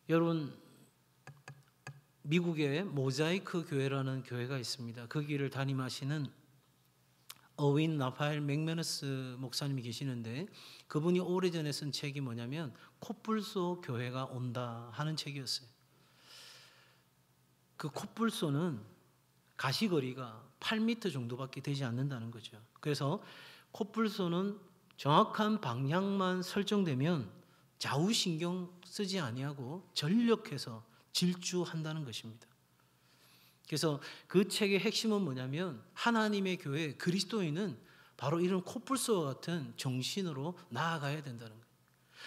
여러분, 미국에 모자이크 교회라는 교회가 있습니다. 그 길을 담임하시는 어윈 라파엘 맥메너스 목사님이 계시는데, 그분이 오래전에 쓴 책이 뭐냐면 코뿔소 교회가 온다 하는 책이었어요. 그 코뿔소는 가시거리가 8m 정도밖에 되지 않는다는 거죠. 그래서 코뿔소는 정확한 방향만 설정되면 좌우 신경 쓰지 아니하고 전력해서 질주한다는 것입니다. 그래서 그 책의 핵심은 뭐냐면, 하나님의 교회 그리스도인은 바로 이런 코뿔소와 같은 정신으로 나아가야 된다는 거예요.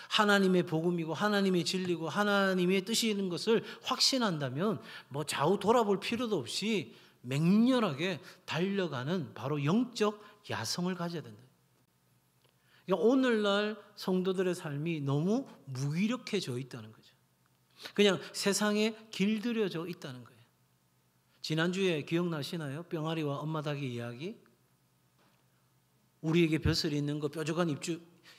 하나님의 복음이고 하나님의 진리고 하나님의 뜻이는 것을 확신한다면 뭐 좌우 돌아볼 필요도 없이 맹렬하게 달려가는 바로 영적 야성을 가져야 된다. 그러니까 오늘날 성도들의 삶이 너무 무기력해져 있다는 거죠. 그냥 세상에 길들여져 있다는 거예요. 지난주에 기억나시나요? 병아리와 엄마 닭의 이야기. 우리에게 벼슬이 있는 거, 뾰족한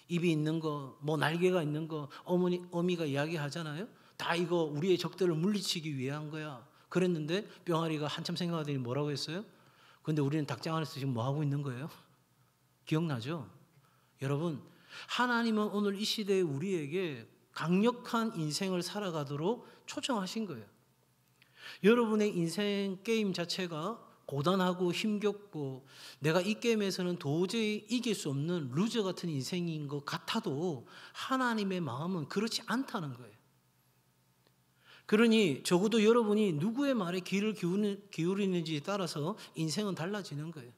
입이 있는 거, 뭐 날개가 있는 거, 어미가 이야기하잖아요. 다 이거 우리의 적들을 물리치기 위한 거야. 그랬는데 병아리가 한참 생각하더니 뭐라고 했어요? 근데 우리는 닭장 안에서 지금 뭐 하고 있는 거예요? 기억나죠? 여러분, 하나님은 오늘 이 시대에 우리에게 강력한 인생을 살아가도록 초청하신 거예요. 여러분의 인생 게임 자체가 고단하고 힘겹고 내가 이 게임에서는 도저히 이길 수 없는 루저 같은 인생인 것 같아도 하나님의 마음은 그렇지 않다는 거예요. 그러니 적어도 여러분이 누구의 말에 귀를 기울이는지에 따라서 인생은 달라지는 거예요.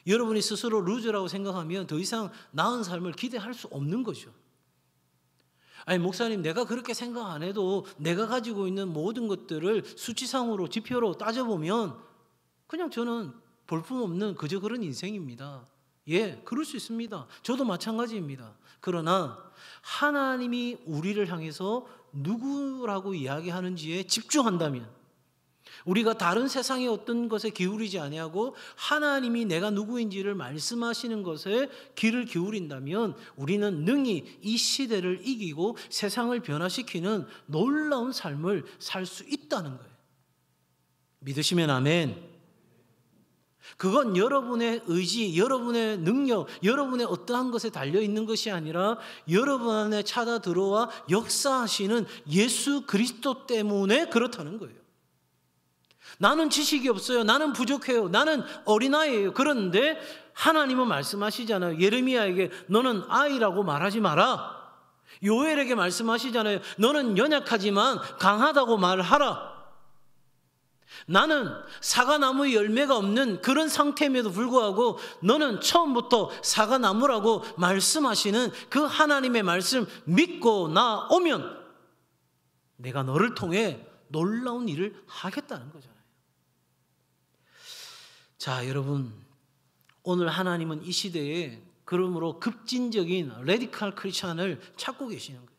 여러분이 스스로 루저라고 생각하면 더 이상 나은 삶을 기대할 수 없는 거죠. 아니, 목사님, 내가 그렇게 생각 안 해도 내가 가지고 있는 모든 것들을 수치상으로 지표로 따져보면 그냥 저는 볼품없는 그저 그런 인생입니다. 예, 그럴 수 있습니다. 저도 마찬가지입니다. 그러나 하나님이 우리를 향해서 누구라고 이야기하는지에 집중한다면, 우리가 다른 세상의 어떤 것에 기울이지 아니하고 하나님이 내가 누구인지를 말씀하시는 것에 귀를 기울인다면 우리는 능히 이 시대를 이기고 세상을 변화시키는 놀라운 삶을 살 수 있다는 거예요. 믿으시면 아멘. 그건 여러분의 의지, 여러분의 능력, 여러분의 어떠한 것에 달려있는 것이 아니라 여러분 안에 찾아 들어와 역사하시는 예수 그리스도 때문에 그렇다는 거예요. 나는 지식이 없어요. 나는 부족해요. 나는 어린아이예요. 그런데 하나님은 말씀하시잖아요. 예레미야에게 너는 아이라고 말하지 마라. 요엘에게 말씀하시잖아요. 너는 연약하지만 강하다고 말하라. 나는 사과나무의 열매가 없는 그런 상태임에도 불구하고 너는 처음부터 사과나무라고 말씀하시는 그 하나님의 말씀 믿고 나오면 내가 너를 통해 놀라운 일을 하겠다는 거잖아요. 자, 여러분, 오늘 하나님은 이 시대에 그러므로 급진적인 레디컬 크리스찬을 찾고 계시는 거예요.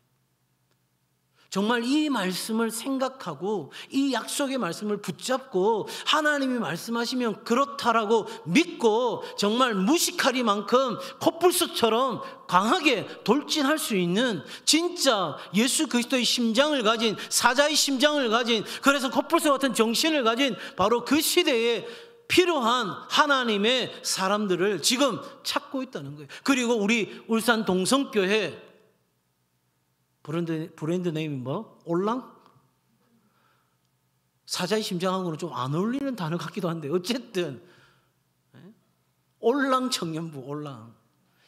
정말 이 말씀을 생각하고 이 약속의 말씀을 붙잡고 하나님이 말씀하시면 그렇다라고 믿고 정말 무시카리만큼 코뿔소처럼 강하게 돌진할 수 있는 진짜 예수 그리스도의 심장을 가진, 사자의 심장을 가진, 그래서 코뿔소 같은 정신을 가진 바로 그 시대에 필요한 하나님의 사람들을 지금 찾고 있다는 거예요. 그리고 우리 울산 동성교회 브랜드 네임이 뭐? 올랑? 사자의 심장하고는 좀 안 어울리는 단어 같기도 한데 어쨌든 올랑 청년부, 올랑.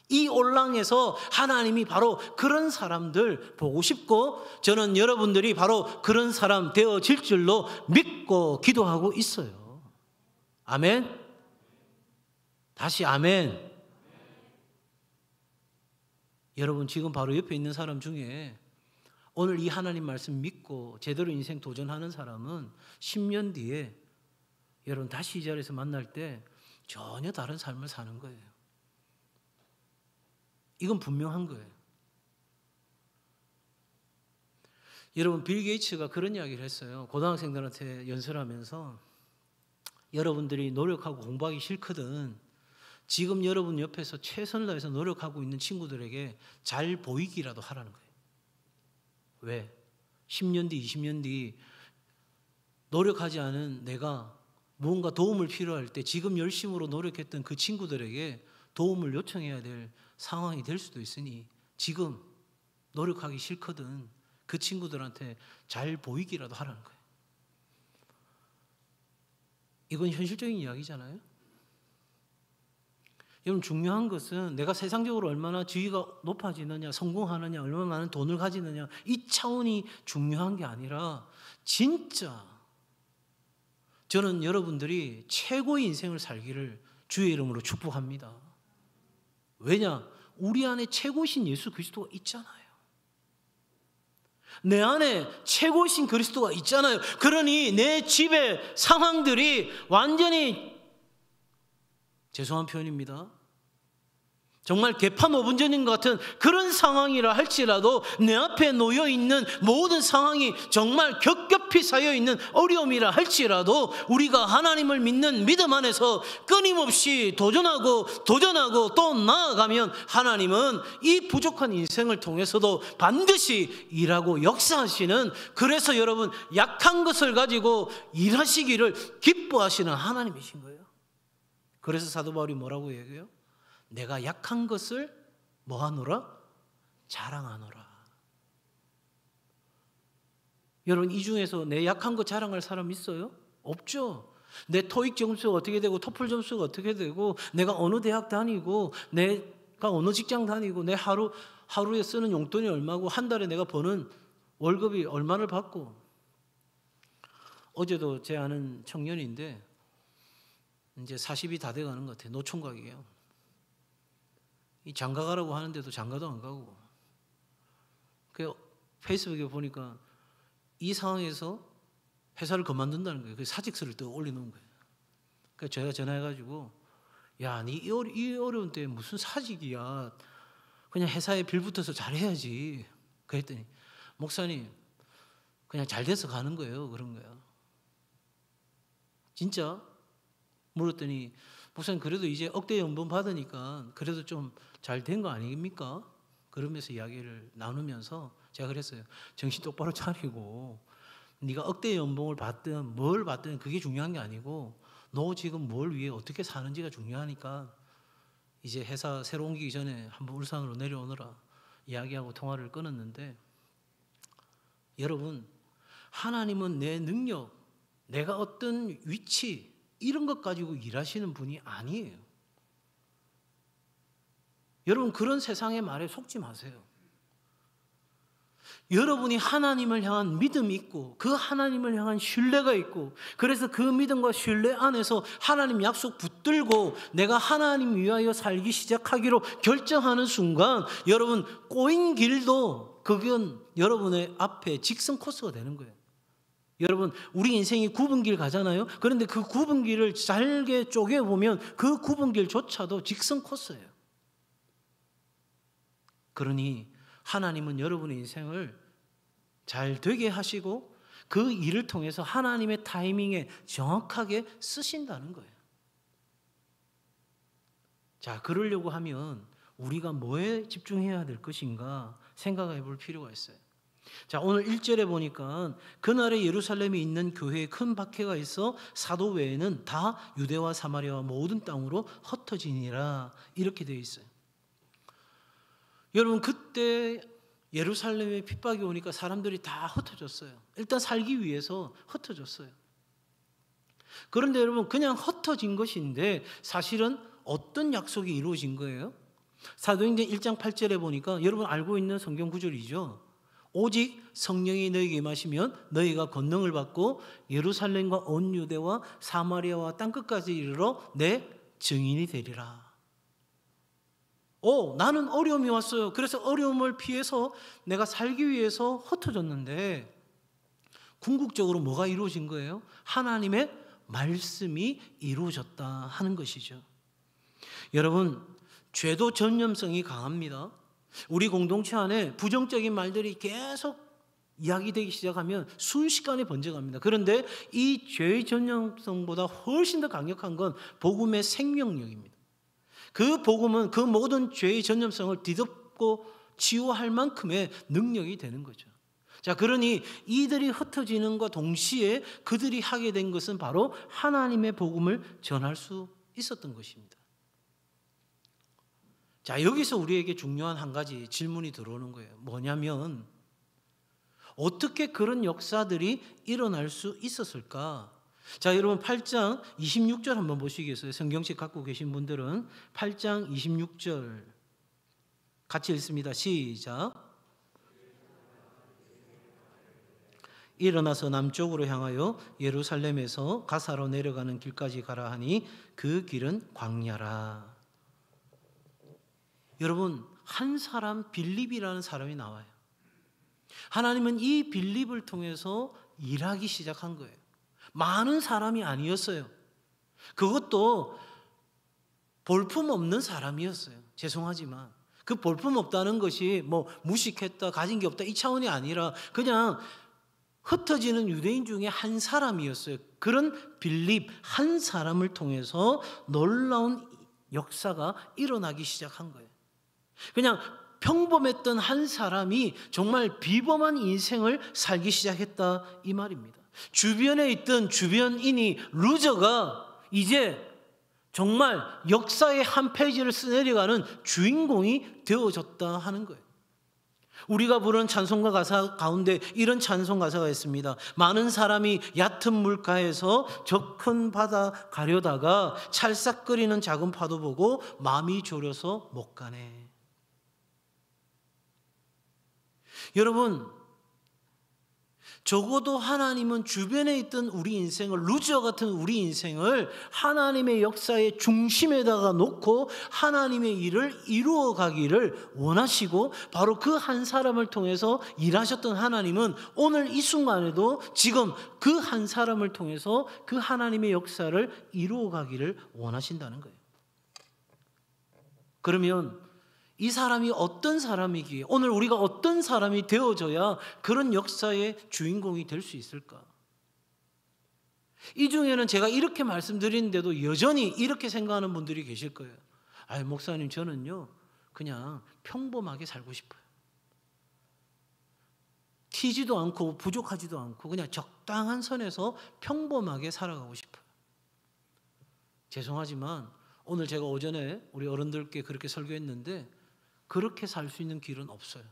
이 올랑에서 하나님이 바로 그런 사람들 보고 싶고 저는 여러분들이 바로 그런 사람 되어질 줄로 믿고 기도하고 있어요. 아멘? 다시 아멘. 여러분, 지금 바로 옆에 있는 사람 중에 오늘 이 하나님 말씀 믿고 제대로 인생 도전하는 사람은 10년 뒤에 여러분 다시 이 자리에서 만날 때 전혀 다른 삶을 사는 거예요. 이건 분명한 거예요. 여러분, 빌 게이츠가 그런 이야기를 했어요. 고등학생들한테 연설하면서 여러분들이 노력하고 공부하기 싫거든. 지금 여러분 옆에서 최선을 다해서 노력하고 있는 친구들에게 잘 보이기라도 하라는 거예요. 왜? 10년 뒤, 20년 뒤 노력하지 않은 내가 무언가 도움을 필요할 때 지금 열심으로 노력했던 그 친구들에게 도움을 요청해야 될 상황이 될 수도 있으니 지금 노력하기 싫거든 그 친구들한테 잘 보이기라도 하라는 거예요. 이건 현실적인 이야기잖아요. 여러분, 중요한 것은 내가 세상적으로 얼마나 지위가 높아지느냐, 성공하느냐, 얼마나 많은 돈을 가지느냐 이 차원이 중요한 게 아니라 진짜 저는 여러분들이 최고의 인생을 살기를 주의 이름으로 축복합니다. 왜냐? 우리 안에 최고신 예수 그리스도가 있잖아요. 내 안에 최고신 그리스도가 있잖아요. 그러니 내 집의 상황들이 완전히 죄송한 표현입니다. 정말 개판 5분 전인 것 같은 그런 상황이라 할지라도 내 앞에 놓여있는 모든 상황이 정말 겹겹이 쌓여있는 어려움이라 할지라도 우리가 하나님을 믿는 믿음 안에서 끊임없이 도전하고 또 나아가면 하나님은 이 부족한 인생을 통해서도 반드시 일하고 역사하시는, 그래서 여러분 약한 것을 가지고 일하시기를 기뻐하시는 하나님이신 거예요. 그래서 사도 바울이 뭐라고 얘기해요? 내가 약한 것을 뭐하노라? 자랑하노라. 여러분, 이 중에서 내 약한 거 자랑할 사람 있어요? 없죠. 내 토익 점수가 어떻게 되고 토플 점수가 어떻게 되고 내가 어느 대학 다니고 내가 어느 직장 다니고 내 하루에 쓰는 용돈이 얼마고 한 달에 내가 버는 월급이 얼마를 받고. 어제도 제 아는 청년인데 이제 40이 다 돼가는 것 같아요. 노총각이에요. 이 장가 가라고 하는데도 장가도 안 가고. 그 페이스북에 보니까 이 상황에서 회사를 그만둔다는 거예요. 그 사직서를 또 올려놓은 거예요. 그래서 제가 전화해가지고 야, 니 이 어려운 때에 무슨 사직이야. 그냥 회사에 빌붙어서 잘해야지. 그랬더니 목사님 그냥 잘 돼서 가는 거예요. 그런 거야. 진짜? 물었더니 목사님 그래도 이제 억대 연봉 받으니까 그래도 좀 잘 된 거 아닙니까? 그러면서 이야기를 나누면서 제가 그랬어요. 정신 똑바로 차리고 네가 억대 연봉을 받든 뭘 받든 그게 중요한 게 아니고 너 지금 뭘 위해 어떻게 사는지가 중요하니까 이제 회사 새로 옮기기 전에 한번 울산으로 내려오느라 이야기하고 통화를 끊었는데, 여러분, 하나님은 내 능력, 내가 어떤 위치 이런 것 가지고 일하시는 분이 아니에요. 여러분, 그런 세상의 말에 속지 마세요. 여러분이 하나님을 향한 믿음이 있고 그 하나님을 향한 신뢰가 있고 그래서 그 믿음과 신뢰 안에서 하나님 약속 붙들고 내가 하나님 위하여 살기 시작하기로 결정하는 순간 여러분 꼬인 길도 그건 여러분의 앞에 직선 코스가 되는 거예요. 여러분, 우리 인생이 굽은 길 가잖아요. 그런데 그 굽은 길을 잘게 쪼개보면 그 굽은 길조차도 직선 코스예요. 그러니 하나님은 여러분의 인생을 잘 되게 하시고 그 일을 통해서 하나님의 타이밍에 정확하게 쓰신다는 거예요. 자, 그러려고 하면 우리가 뭐에 집중해야 될 것인가 생각해 볼 필요가 있어요. 자, 오늘 1절에 보니까 그날에 예루살렘에 있는 교회에 큰 박해가 있어 사도 외에는 다 유대와 사마리아와 모든 땅으로 흩어지니라 이렇게 되어 있어요. 여러분, 그때 예루살렘에 핍박이 오니까 사람들이 다 흩어졌어요. 일단 살기 위해서 흩어졌어요. 그런데 여러분, 그냥 흩어진 것인데 사실은 어떤 약속이 이루어진 거예요? 사도행전 1장 8절에 보니까 여러분 알고 있는 성경 구절이죠. 오직 성령이 너희에게 임하시면 너희가 권능을 받고 예루살렘과 온 유대와 사마리아와 땅끝까지 이르러 내 증인이 되리라. 나는 어려움이 왔어요. 그래서 어려움을 피해서 내가 살기 위해서 흩어졌는데 궁극적으로 뭐가 이루어진 거예요? 하나님의 말씀이 이루어졌다 하는 것이죠. 여러분, 죄도 전염성이 강합니다. 우리 공동체 안에 부정적인 말들이 계속 이야기되기 시작하면 순식간에 번져갑니다. 그런데 이 죄의 전염성보다 훨씬 더 강력한 건 복음의 생명력입니다. 그 복음은 그 모든 죄의 전염성을 뒤덮고 치유할 만큼의 능력이 되는 거죠. 자, 그러니 이들이 흩어지는과 동시에 그들이 하게 된 것은 바로 하나님의 복음을 전할 수 있었던 것입니다. 자, 여기서 우리에게 중요한 한 가지 질문이 들어오는 거예요. 뭐냐면 어떻게 그런 역사들이 일어날 수 있었을까? 자, 여러분 8장 26절 한번 보시겠어요? 성경책 갖고 계신 분들은 8장 26절 같이 읽습니다. 시작. 일어나서 남쪽으로 향하여 예루살렘에서 가사로 내려가는 길까지 가라 하니 그 길은 광야라. 여러분, 한 사람 빌립이라는 사람이 나와요. 하나님은 이 빌립을 통해서 일하기 시작한 거예요. 많은 사람이 아니었어요. 그것도 볼품없는 사람이었어요. 죄송하지만 그 볼품없다는 것이 뭐 무식했다, 가진 게 없다 이 차원이 아니라 그냥 흩어지는 유대인 중에 한 사람이었어요. 그런 빌립 한 사람을 통해서 놀라운 역사가 일어나기 시작한 거예요. 그냥 평범했던 한 사람이 정말 비범한 인생을 살기 시작했다 이 말입니다. 주변에 있던 주변인이 루저가 이제 정말 역사의 한 페이지를 써내려가는 주인공이 되어졌다 하는 거예요. 우리가 부르는 찬송가 가사 가운데 이런 찬송 가사가 있습니다. 많은 사람이 얕은 물가에서 저 큰 바다 가려다가 찰싹거리는 작은 파도 보고 마음이 졸여서 못 가네. 여러분, 적어도 하나님은 주변에 있던 우리 인생을, 루저 같은 우리 인생을 하나님의 역사의 중심에다가 놓고 하나님의 일을 이루어 가기를 원하시고 바로 그 한 사람을 통해서 일하셨던 하나님은 오늘 이 순간에도 지금 그 한 사람을 통해서 그 하나님의 역사를 이루어 가기를 원하신다는 거예요. 그러면 이 사람이 어떤 사람이기에 오늘 우리가 어떤 사람이 되어져야 그런 역사의 주인공이 될 수 있을까? 이 중에는 제가 이렇게 말씀드리는데도 여전히 이렇게 생각하는 분들이 계실 거예요. 아이, 목사님, 저는요 그냥 평범하게 살고 싶어요. 튀지도 않고 부족하지도 않고 그냥 적당한 선에서 평범하게 살아가고 싶어요. 죄송하지만 오늘 제가 오전에 우리 어른들께 그렇게 설교했는데 그렇게 살 수 있는 길은 없어요.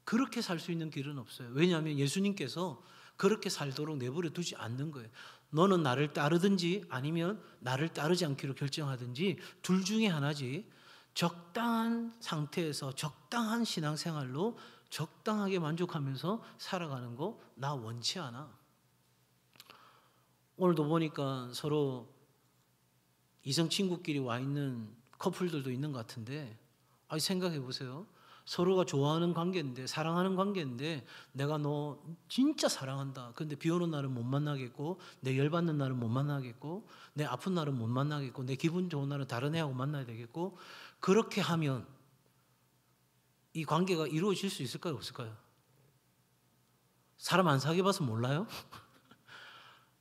그렇게 살 수 있는 길은 없어요. 왜냐하면 예수님께서 그렇게 살도록 내버려 두지 않는 거예요. 너는 나를 따르든지 아니면 나를 따르지 않기로 결정하든지 둘 중에 하나지. 적당한 상태에서 적당한 신앙생활로 적당하게 만족하면서 살아가는 거 나 원치 않아. 오늘도 보니까 서로 이성 친구끼리 와 있는 커플들도 있는 것 같은데, 생각해 보세요. 서로가 좋아하는 관계인데, 사랑하는 관계인데 내가 너 진짜 사랑한다. 근데 비 오는 날은 못 만나겠고, 내 열받는 날은 못 만나겠고, 내 아픈 날은 못 만나겠고, 내 기분 좋은 날은 다른 애하고 만나야 되겠고, 그렇게 하면 이 관계가 이루어질 수 있을까요? 없을까요? 사람 안 사귀어봐서 몰라요?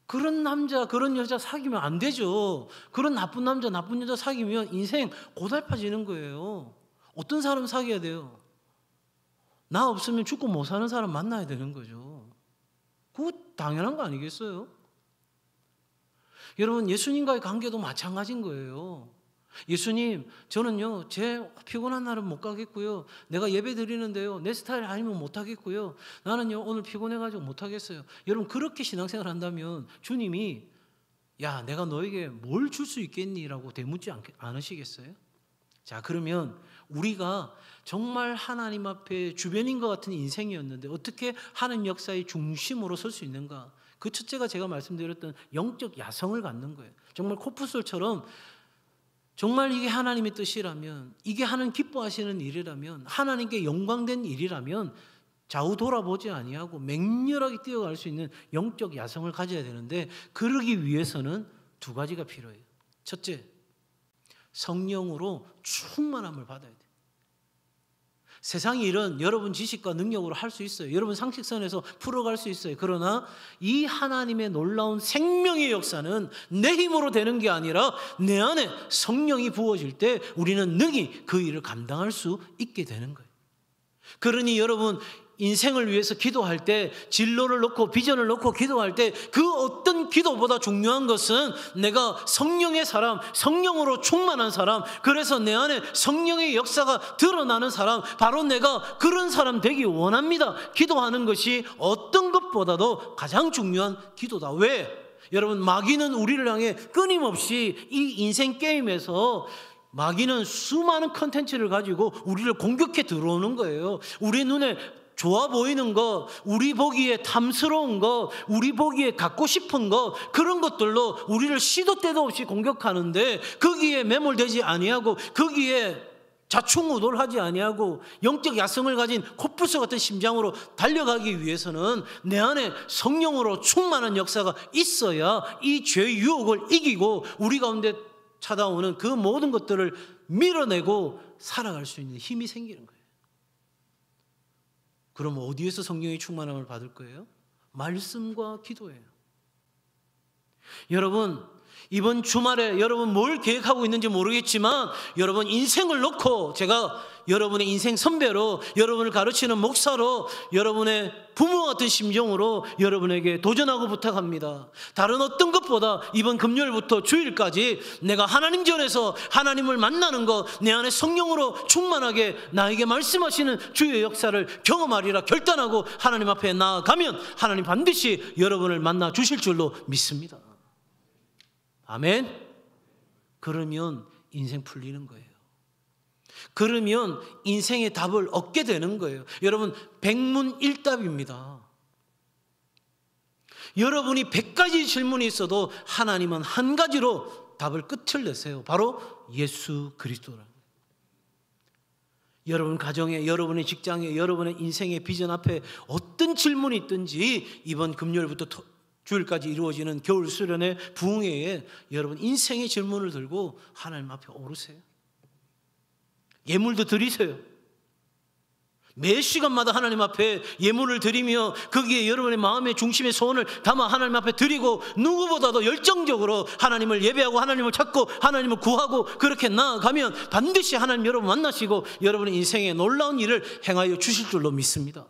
그런 남자, 그런 여자 사귀면 안 되죠. 그런 나쁜 남자, 나쁜 여자 사귀면 인생 고달파지는 거예요. 어떤 사람 사귀어야 돼요? 나 없으면 죽고 못 사는 사람 만나야 되는 거죠. 그거 당연한 거 아니겠어요? 여러분, 예수님과의 관계도 마찬가지인 거예요. 예수님, 저는요 제 피곤한 날은 못 가겠고요, 내가 예배 드리는데요 내 스타일 아니면 못 하겠고요, 나는요 오늘 피곤해가지고 못 하겠어요. 여러분, 그렇게 신앙생활 한다면 주님이 야, 내가 너에게 뭘 줄 수 있겠니? 라고 대묻지 않으시겠어요? 자, 그러면 우리가 정말 하나님 앞에 주변인과 같은 인생이었는데 어떻게 하나님 역사의 중심으로 설 수 있는가? 그 첫째가 제가 말씀드렸던 영적 야성을 갖는 거예요. 정말 코뿔소처럼 정말 이게 하나님의 뜻이라면, 이게 하나님 기뻐하시는 일이라면, 하나님께 영광된 일이라면 좌우 돌아보지 아니하고 맹렬하게 뛰어갈 수 있는 영적 야성을 가져야 되는데, 그러기 위해서는 두 가지가 필요해요. 첫째, 성령으로 충만함을 받아야 돼요. 세상 일은 여러분 지식과 능력으로 할 수 있어요. 여러분 상식선에서 풀어갈 수 있어요. 그러나 이 하나님의 놀라운 생명의 역사는 내 힘으로 되는 게 아니라 내 안에 성령이 부어질 때 우리는 능히 그 일을 감당할 수 있게 되는 거예요. 그러니 여러분 인생을 위해서 기도할 때 진로를 놓고 비전을 놓고 기도할 때 그 어떤 기도보다 중요한 것은 내가 성령의 사람, 성령으로 충만한 사람, 그래서 내 안에 성령의 역사가 드러나는 사람, 바로 내가 그런 사람 되기 원합니다. 기도하는 것이 어떤 것보다도 가장 중요한 기도다. 왜? 여러분 마귀는 우리를 향해 끊임없이 이 인생 게임에서 마귀는 수많은 컨텐츠를 가지고 우리를 공격해 들어오는 거예요. 우리 눈에 좋아 보이는 것, 우리 보기에 탐스러운 것, 우리 보기에 갖고 싶은 것, 그런 것들로 우리를 시도 때도 없이 공격하는데 거기에 매몰되지 아니하고 거기에 자충우돌하지 아니하고 영적 야성을 가진 코뿔소 같은 심장으로 달려가기 위해서는 내 안에 성령으로 충만한 역사가 있어야 이 죄의 유혹을 이기고 우리 가운데 찾아오는 그 모든 것들을 밀어내고 살아갈 수 있는 힘이 생기는 거예요. 그럼 어디에서 성령의 충만함을 받을 거예요? 말씀과 기도예요. 여러분 이번 주말에 여러분 뭘 계획하고 있는지 모르겠지만 여러분 인생을 놓고 제가 여러분의 인생 선배로 여러분을 가르치는 목사로 여러분의 부모 같은 심정으로 여러분에게 도전하고 부탁합니다. 다른 어떤 것보다 이번 금요일부터 주일까지 내가 하나님 전에서 하나님을 만나는 것, 내 안에 성령으로 충만하게 나에게 말씀하시는 주의 역사를 경험하리라 결단하고 하나님 앞에 나아가면 하나님 반드시 여러분을 만나 주실 줄로 믿습니다. 아멘. 그러면 인생 풀리는 거예요. 그러면 인생의 답을 얻게 되는 거예요. 여러분 백문일답입니다. 여러분이 100가지 질문이 있어도 하나님은 한 가지로 답을 끝을 내세요. 바로 예수 그리스도라. 여러분 가정에, 여러분의 직장에, 여러분의 인생의 비전 앞에 어떤 질문이 있든지 이번 금요일부터 주일까지 이루어지는 겨울 수련회 부흥회에 여러분 인생의 질문을 들고 하나님 앞에 오르세요. 예물도 드리세요. 매 시간마다 하나님 앞에 예물을 드리며 거기에 여러분의 마음의 중심의 소원을 담아 하나님 앞에 드리고 누구보다도 열정적으로 하나님을 예배하고 하나님을 찾고 하나님을 구하고 그렇게 나아가면 반드시 하나님 여러분 만나시고 여러분의 인생에 놀라운 일을 행하여 주실 줄로 믿습니다.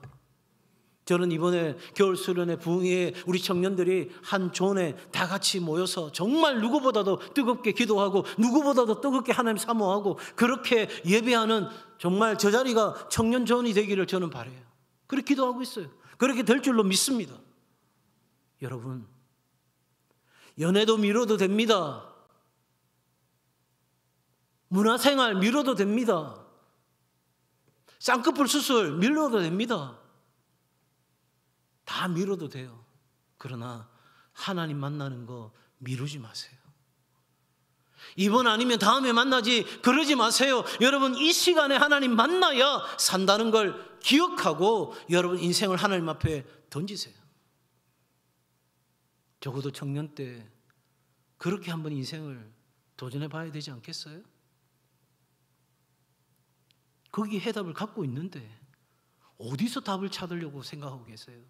저는 이번에 겨울 수련회 부흥회에 우리 청년들이 한 존에 다 같이 모여서 정말 누구보다도 뜨겁게 기도하고 누구보다도 뜨겁게 하나님 사모하고 그렇게 예배하는 정말 저 자리가 청년 존이 되기를 저는 바라요. 그렇게 기도하고 있어요. 그렇게 될 줄로 믿습니다. 여러분 연애도 미뤄도 됩니다. 문화생활 미뤄도 됩니다. 쌍꺼풀 수술 미뤄도 됩니다. 다 미뤄도 돼요. 그러나 하나님 만나는 거 미루지 마세요. 이번 아니면 다음에 만나지 그러지 마세요. 여러분 이 시간에 하나님 만나야 산다는 걸 기억하고 여러분 인생을 하나님 앞에 던지세요. 적어도 청년 때 그렇게 한번 인생을 도전해 봐야 되지 않겠어요? 거기 해답을 갖고 있는데 어디서 답을 찾으려고 생각하고 계세요?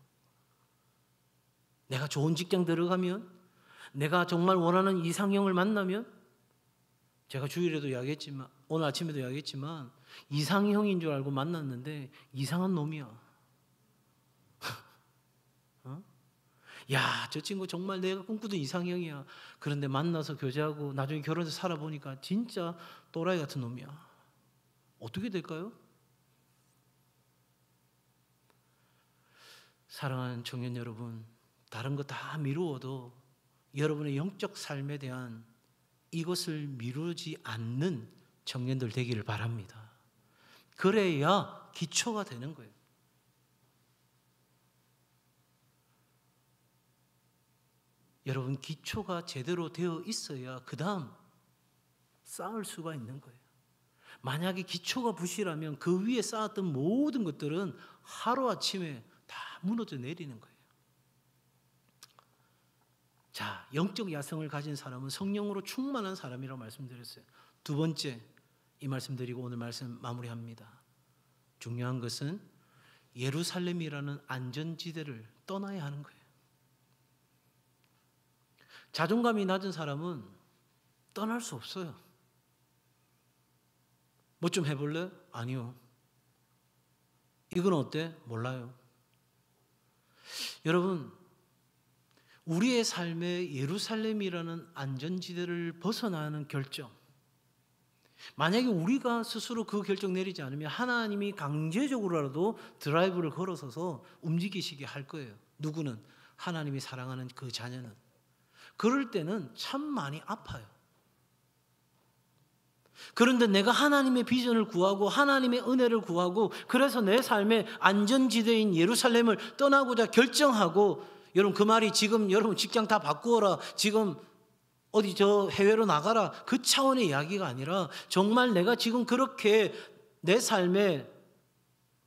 내가 좋은 직장 들어가면, 내가 정말 원하는 이상형을 만나면, 제가 주일에도 이야기했지만 오늘 아침에도 이야기했지만 이상형인 줄 알고 만났는데 이상한 놈이야. 야, 저 친구 정말 내가 꿈꾸던 이상형이야. 그런데 만나서 교제하고 나중에 결혼해서 살아보니까 진짜 또라이 같은 놈이야. 어떻게 될까요? 사랑하는 청년 여러분, 다른 거 다 미루어도 여러분의 영적 삶에 대한 이것을 미루지 않는 청년들 되기를 바랍니다. 그래야 기초가 되는 거예요. 여러분 기초가 제대로 되어 있어야 그 다음 쌓을 수가 있는 거예요. 만약에 기초가 부실하면 그 위에 쌓았던 모든 것들은 하루아침에 다 무너져 내리는 거예요. 자, 영적 야성을 가진 사람은 성령으로 충만한 사람이라고 말씀드렸어요. 두 번째 이 말씀드리고 오늘 말씀 마무리합니다. 중요한 것은 예루살렘이라는 안전지대를 떠나야 하는 거예요. 자존감이 낮은 사람은 떠날 수 없어요. 뭐 좀 해볼래? 아니요. 이건 어때? 몰라요. 여러분, 우리의 삶에 예루살렘이라는 안전지대를 벗어나는 결정, 만약에 우리가 스스로 그 결정 내리지 않으면 하나님이 강제적으로라도 드라이브를 걸어서서 움직이시게 할 거예요. 누구는? 하나님이 사랑하는 그 자녀는. 그럴 때는 참 많이 아파요. 그런데 내가 하나님의 비전을 구하고 하나님의 은혜를 구하고 그래서 내 삶의 안전지대인 예루살렘을 떠나고자 결정하고, 여러분 그 말이 지금 여러분 직장 다 바꾸어라, 지금 어디 저 해외로 나가라, 그 차원의 이야기가 아니라 정말 내가 지금 그렇게 내 삶에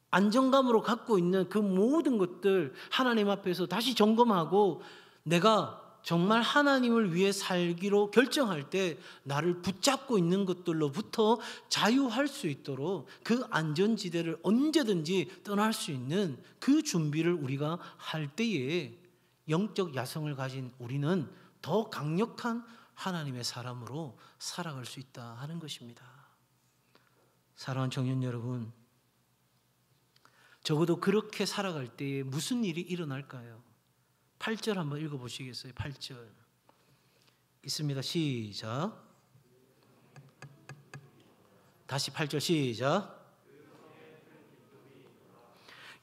안정감으로 갖고 있는 그 모든 것들 하나님 앞에서 다시 점검하고 내가 정말 하나님을 위해 살기로 결정할 때 나를 붙잡고 있는 것들로부터 자유할 수 있도록 그 안전지대를 언제든지 떠날 수 있는 그 준비를 우리가 할 때에 영적 야성을 가진 우리는 더 강력한 하나님의 사람으로 살아갈 수 있다 하는 것입니다. 사랑하는 청년 여러분, 적어도 그렇게 살아갈 때에 무슨 일이 일어날까요? 8절 한번 읽어보시겠어요? 8절 있습니다. 시작. 다시 8절 시작.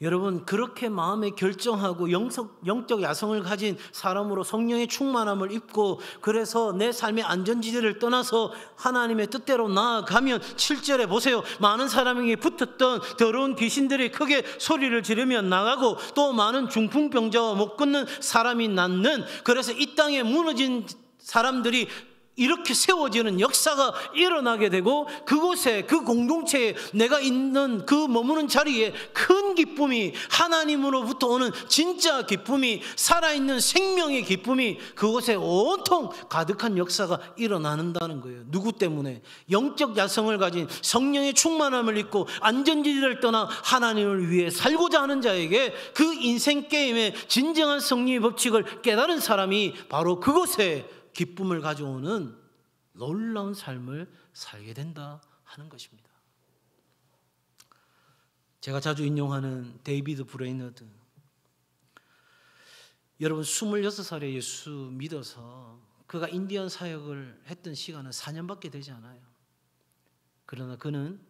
여러분, 그렇게 마음에 결정하고 영적 야성을 가진 사람으로 성령의 충만함을 입고 그래서 내 삶의 안전지대를 떠나서 하나님의 뜻대로 나아가면 7절에 보세요. 많은 사람에게 붙었던 더러운 귀신들이 크게 소리를 지르며 나가고 또 많은 중풍병자와 못 걷는 사람이 낫는, 그래서 이 땅에 무너진 사람들이 이렇게 세워지는 역사가 일어나게 되고 그곳에, 그 공동체에, 내가 있는 그 머무는 자리에 큰 기쁨이, 하나님으로부터 오는 진짜 기쁨이, 살아있는 생명의 기쁨이 그곳에 온통 가득한 역사가 일어나는다는 거예요. 누구 때문에? 영적 야성을 가진 성령의 충만함을 입고 안전지대를 떠나 하나님을 위해 살고자 하는 자에게 그 인생 게임의 진정한 승리의 법칙을 깨달은 사람이 바로 그곳에 기쁨을 가져오는 놀라운 삶을 살게 된다 하는 것입니다. 제가 자주 인용하는 데이비드 브레이너드, 여러분 26살에 예수 믿어서 그가 인디언 사역을 했던 시간은 4년밖에 되지 않아요. 그러나 그는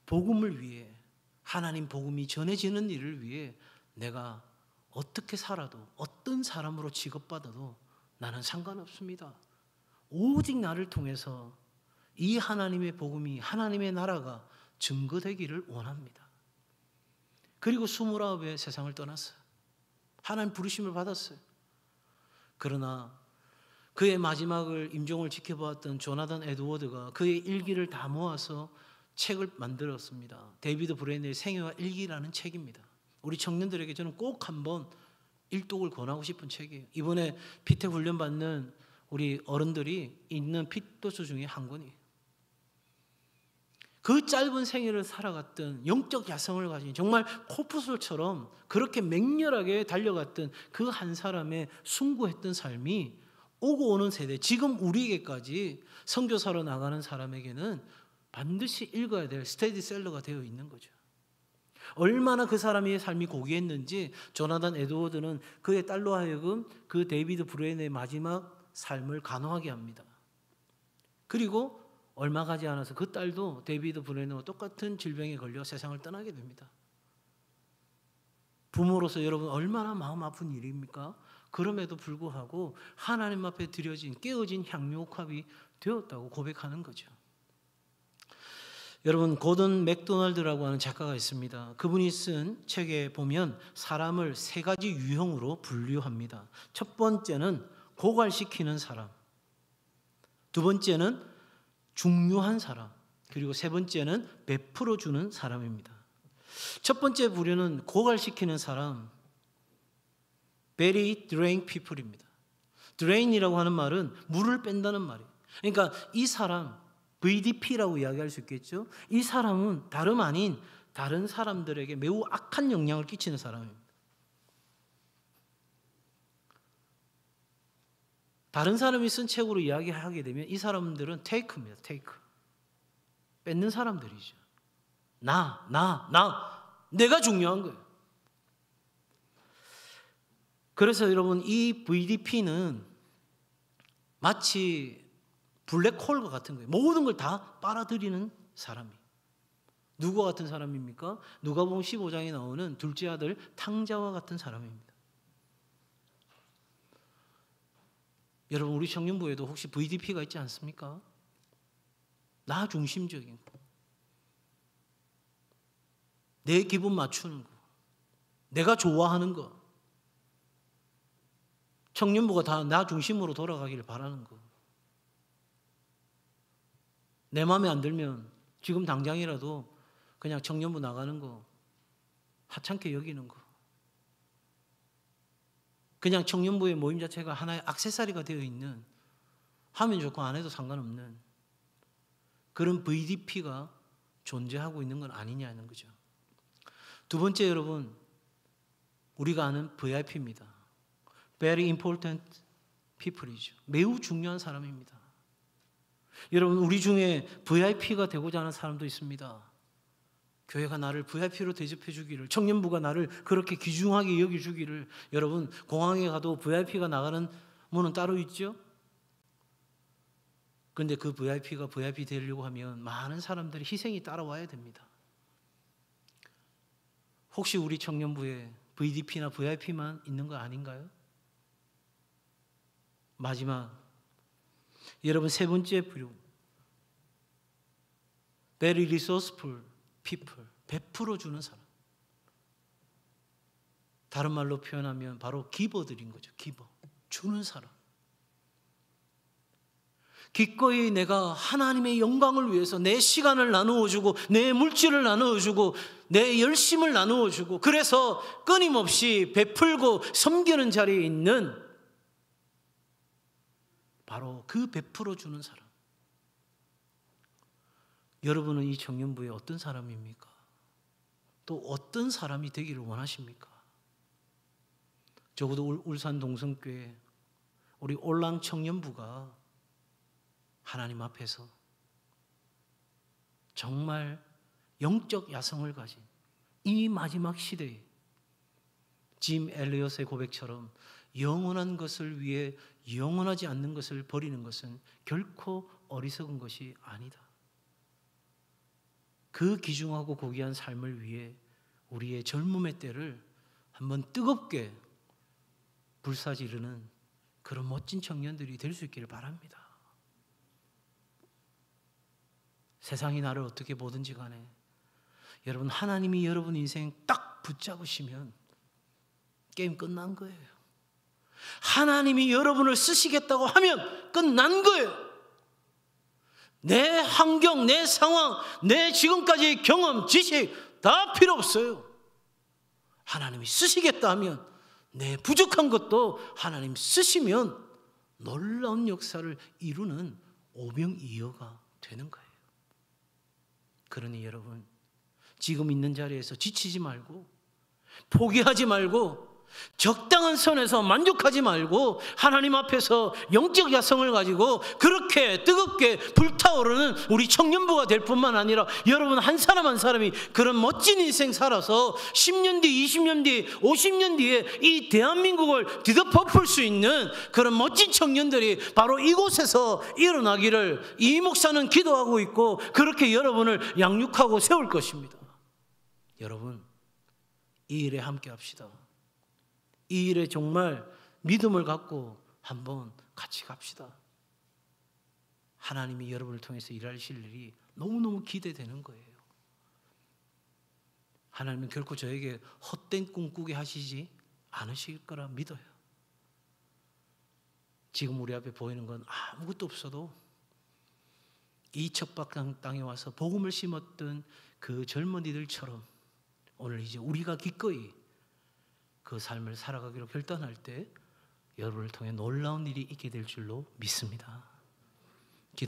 복음을 위해, 하나님 복음이 전해지는 일을 위해 내가 어떻게 살아도 어떤 사람으로 취급받아도 나는 상관없습니다. 오직 나를 통해서 이 하나님의 복음이, 하나님의 나라가 증거되기를 원합니다. 그리고 29에 세상을 떠났어요. 하나님 부르심을 받았어요. 그러나 그의 마지막을 임종을 지켜보았던 조나단 에드워드가 그의 일기를 다 모아서 책을 만들었습니다. 데이비드 브레이너의 생애와 일기라는 책입니다. 우리 청년들에게 저는 꼭 한번 일독을 권하고 싶은 책이에요. 이번에 피태 훈련 받는 우리 어른들이 읽는 피토스 중에 한 권이에요. 그 짧은 생애를 살아갔던 영적 야성을 가진, 정말 코프솔처럼 그렇게 맹렬하게 달려갔던 그 한 사람의 숭고했던 삶이 오고 오는 세대, 지금 우리에게까지 선교사로 나가는 사람에게는 반드시 읽어야 될 스테디셀러가 되어 있는 거죠. 얼마나 그 사람의 삶이 고귀했는지 조나단 에드워드는 그의 딸로 하여금 그 데이비드 브레인의 마지막 삶을 간호하게 합니다. 그리고 얼마 가지 않아서 그 딸도 데이비드 브레인과 똑같은 질병에 걸려 세상을 떠나게 됩니다. 부모로서 여러분 얼마나 마음 아픈 일입니까? 그럼에도 불구하고 하나님 앞에 드려진 깨어진 향유옥합이 되었다고 고백하는 거죠. 여러분, 고든 맥도날드라고 하는 작가가 있습니다. 그분이 쓴 책에 보면 사람을 세 가지 유형으로 분류합니다. 첫 번째는 고갈시키는 사람, 두 번째는 중요한 사람, 그리고 세 번째는 베풀어주는 사람입니다. 첫 번째 부류는 고갈시키는 사람, Very drain people입니다. drain이라고 하는 말은 물을 뺀다는 말이에요. 그러니까 이 사람, VDP라고 이야기할 수 있겠죠. 이 사람은 다름 아닌 다른 사람들에게 매우 악한 영향을 끼치는 사람입니다. 다른 사람이 쓴 책으로 이야기하게 되면 이 사람들은 테이크입니다. 테이크. 뺏는 사람들이죠. 내가 중요한 거예요. 그래서 여러분, 이 VDP는 마치 블랙홀과 같은 거예요. 모든 걸 다 빨아들이는 사람이. 누구 같은 사람입니까? 누가복음 15장에 나오는 둘째 아들 탕자와 같은 사람입니다. 여러분, 우리 청년부에도 혹시 VDP가 있지 않습니까? 나 중심적인 거. 내 기분 맞추는 거. 내가 좋아하는 거. 청년부가 다 나 중심으로 돌아가기를 바라는 거. 내 마음에 안 들면 지금 당장이라도 그냥 청년부 나가는 거 하찮게 여기는 거. 그냥 청년부의 모임 자체가 하나의 액세서리가 되어 있는, 하면 좋고 안 해도 상관없는 그런 VDP가 존재하고 있는 건 아니냐는 거죠. 두 번째, 여러분, 우리가 아는 VIP입니다. Very important people이죠. 매우 중요한 사람입니다. 여러분, 우리 중에 VIP가 되고자 하는 사람도 있습니다. 교회가 나를 VIP로 대접해 주기를, 청년부가 나를 그렇게 귀중하게 여겨 주기를. 여러분, 공항에 가도 VIP가 나가는 문은 따로 있죠. 그런데 그 VIP가 VIP 되려고 하면 많은 사람들이 희생이 따라와야 됩니다. 혹시 우리 청년부에 VDP나 VIP만 있는 거 아닌가요? 마지막, 여러분, 세 번째 부류, Very resourceful people, 베풀어 주는 사람. 다른 말로 표현하면 바로 기버들인 거죠. 기버, 주는 사람. 기꺼이 내가 하나님의 영광을 위해서 내 시간을 나누어 주고, 내 물질을 나누어 주고, 내 열심을 나누어 주고, 그래서 끊임없이 베풀고 섬기는 자리에 있는 바로 그 베풀어 주는 사람. 여러분은 이 청년부에 어떤 사람입니까? 또 어떤 사람이 되기를 원하십니까? 적어도 울산 동성교회 우리 올랑 청년부가 하나님 앞에서 정말 영적 야성을 가진 이 마지막 시대에 짐 엘리엇의 고백처럼 영원한 것을 위해 영원하지 않는 것을 버리는 것은 결코 어리석은 것이 아니다. 그 귀중하고 고귀한 삶을 위해 우리의 젊음의 때를 한번 뜨겁게 불사지르는 그런 멋진 청년들이 될 수 있기를 바랍니다. 세상이 나를 어떻게 보든지 간에 여러분, 하나님이 여러분 인생 딱 붙잡으시면 게임 끝난 거예요. 하나님이 여러분을 쓰시겠다고 하면 끝난 거예요. 내 환경, 내 상황, 내 지금까지의 경험, 지식 다 필요 없어요. 하나님이 쓰시겠다 하면, 내 부족한 것도 하나님 쓰시면 놀라운 역사를 이루는 오병이어가 되는 거예요. 그러니 여러분, 지금 있는 자리에서 지치지 말고, 포기하지 말고, 적당한 선에서 만족하지 말고 하나님 앞에서 영적 야성을 가지고 그렇게 뜨겁게 불타오르는 우리 청년부가 될 뿐만 아니라 여러분 한 사람 한 사람이 그런 멋진 인생 살아서 10년 뒤, 20년 뒤, 50년 뒤에 이 대한민국을 뒤덮어볼 수 있는 그런 멋진 청년들이 바로 이곳에서 일어나기를 이 목사는 기도하고 있고, 그렇게 여러분을 양육하고 세울 것입니다. 여러분, 이 일에 함께 합시다. 이 일에 정말 믿음을 갖고 한번 같이 갑시다. 하나님이 여러분을 통해서 일하실 일이 너무너무 기대되는 거예요. 하나님은 결코 저에게 헛된 꿈 꾸게 하시지 않으실 거라 믿어요. 지금 우리 앞에 보이는 건 아무것도 없어도 이 척박 땅에 와서 복음을 심었던 그 젊은이들처럼 오늘 이제 우리가 기꺼이 그 삶을 살아가기로 결단할 때 여러분을 통해 놀라운 일이 있게 될 줄로 믿습니다.